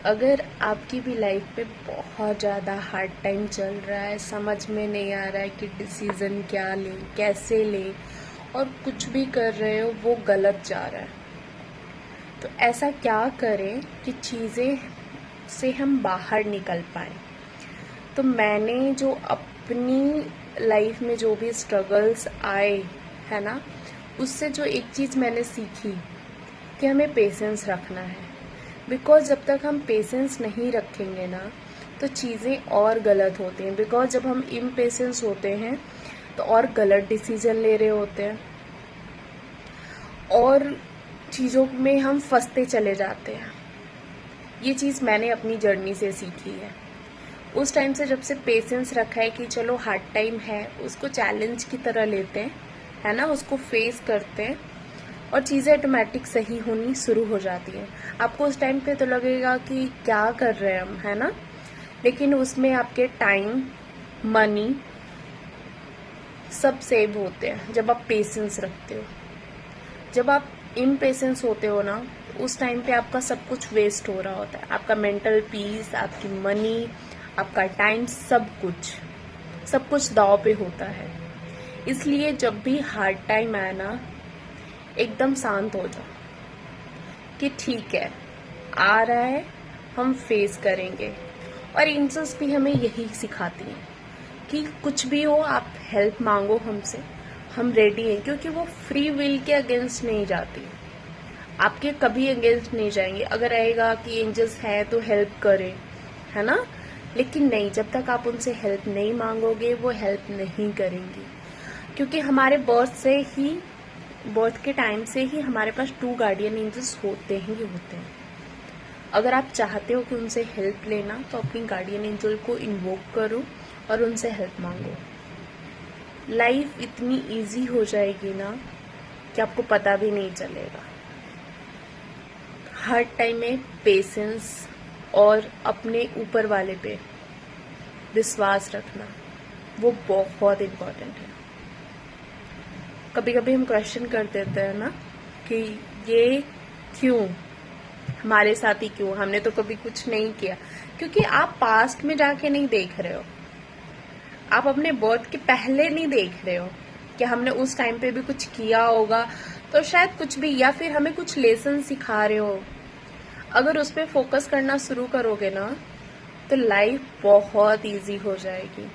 अगर आपकी भी लाइफ में बहुत ज़्यादा हार्ड टाइम चल रहा है, समझ में नहीं आ रहा है कि डिसीज़न क्या लें, कैसे लें, और कुछ भी कर रहे हो वो गलत जा रहा है, तो ऐसा क्या करें कि चीज़ें से हम बाहर निकल पाएँ। तो मैंने जो अपनी लाइफ में जो भी स्ट्रगल्स आए है ना, उससे जो एक चीज़ मैंने सीखी कि हमें पेशेंस रखना है। बिकॉज जब तक हम पेशेंस नहीं रखेंगे ना, तो चीज़ें और गलत होती हैं। बिकॉज जब हम इम्पेशेंस होते हैं तो और गलत डिसीजन ले रहे होते हैं और चीज़ों में हम फंसते चले जाते हैं। ये चीज़ मैंने अपनी जर्नी से सीखी है। उस टाइम से जब से पेशेंस रखा है कि चलो हार्ड टाइम है, उसको चैलेंज की तरह लेते हैं, है ना, उसको फेस करते हैं और चीज़ें ऑटोमेटिक सही होनी शुरू हो जाती हैं। आपको उस टाइम पे तो लगेगा कि क्या कर रहे हैं हम, है ना, लेकिन उसमें आपके टाइम, मनी सब सेव होते हैं जब आप पेशेंस रखते हो। जब आप इम्पेशेंस होते हो ना, उस टाइम पे आपका सब कुछ वेस्ट हो रहा होता है। आपका मेंटल पीस, आपकी मनी, आपका टाइम, सब कुछ दाव पे होता है। इसलिए जब भी हार्ड टाइम आए ना, एकदम शांत हो जाओ कि ठीक है, आ रहा है, हम फेस करेंगे। और इंसल्स भी हमें यही सिखाती हैं कि कुछ भी हो आप हेल्प मांगो हमसे, हम रेडी हैं, क्योंकि वो फ्री विल के अगेंस्ट नहीं जाती, आपके कभी अगेंस्ट नहीं जाएंगे। अगर रहेगा कि एंजल्स है तो हेल्प करें, है ना, लेकिन नहीं, जब तक आप उनसे हेल्प नहीं मांगोगे वो हेल्प नहीं करेंगी। क्योंकि हमारे बर्थ के टाइम से ही हमारे पास 2 गार्डियन एंजल्स होते ही होते हैं। अगर आप चाहते हो कि उनसे हेल्प लेना, तो अपनी गार्डियन एंजल को इन्वोक करो और उनसे हेल्प मांगो। लाइफ इतनी इजी हो जाएगी ना कि आपको पता भी नहीं चलेगा। हर टाइम में पेशेंस और अपने ऊपर वाले पे विश्वास रखना, वो बहुत इम्पोर्टेंट है। कभी कभी हम क्वेश्चन कर देते हैं ना कि ये क्यों, हमारे साथ ही क्यों, हमने तो कभी कुछ नहीं किया। क्योंकि आप पास्ट में जाके नहीं देख रहे हो, आप अपने बर्थ के पहले नहीं देख रहे हो कि हमने उस टाइम पे भी कुछ किया होगा, तो शायद कुछ भी, या फिर हमें कुछ लेसन सिखा रहे हो। अगर उस पर फोकस करना शुरू करोगे ना, तो लाइफ बहुत इजी हो जाएगी।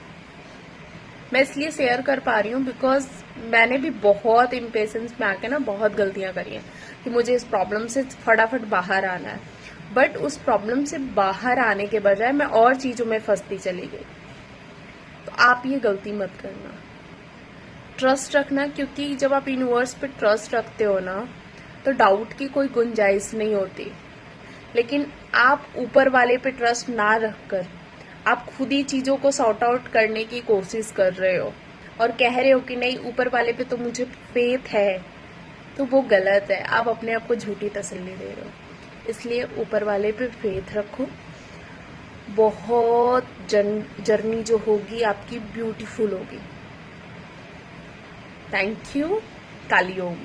मैं इसलिए शेयर कर पा रही हूँ बिकॉज मैंने भी बहुत इम्पेशेंस में आके ना बहुत गलतियां करी हैं कि मुझे इस प्रॉब्लम से फटाफट बाहर आना है, बट उस प्रॉब्लम से बाहर आने के बजाय मैं और चीजों में फंसती चली गई। तो आप ये गलती मत करना, ट्रस्ट रखना, क्योंकि जब आप यूनिवर्स पे ट्रस्ट रखते हो ना, तो डाउट की कोई गुंजाइश नहीं होती। लेकिन आप ऊपर वाले पे ट्रस्ट ना रखकर आप खुद ही चीजों को सॉर्ट आउट करने की कोशिश कर रहे हो और कह रहे हो कि नहीं, ऊपर वाले पे तो मुझे फेथ है, तो वो गलत है। आप अपने आप को झूठी तसल्ली दे रहे हो। इसलिए ऊपर वाले पे फेथ रखो। बहुत जर्नी जो होगी आपकी ब्यूटीफुल होगी। Thank you. काली ओम।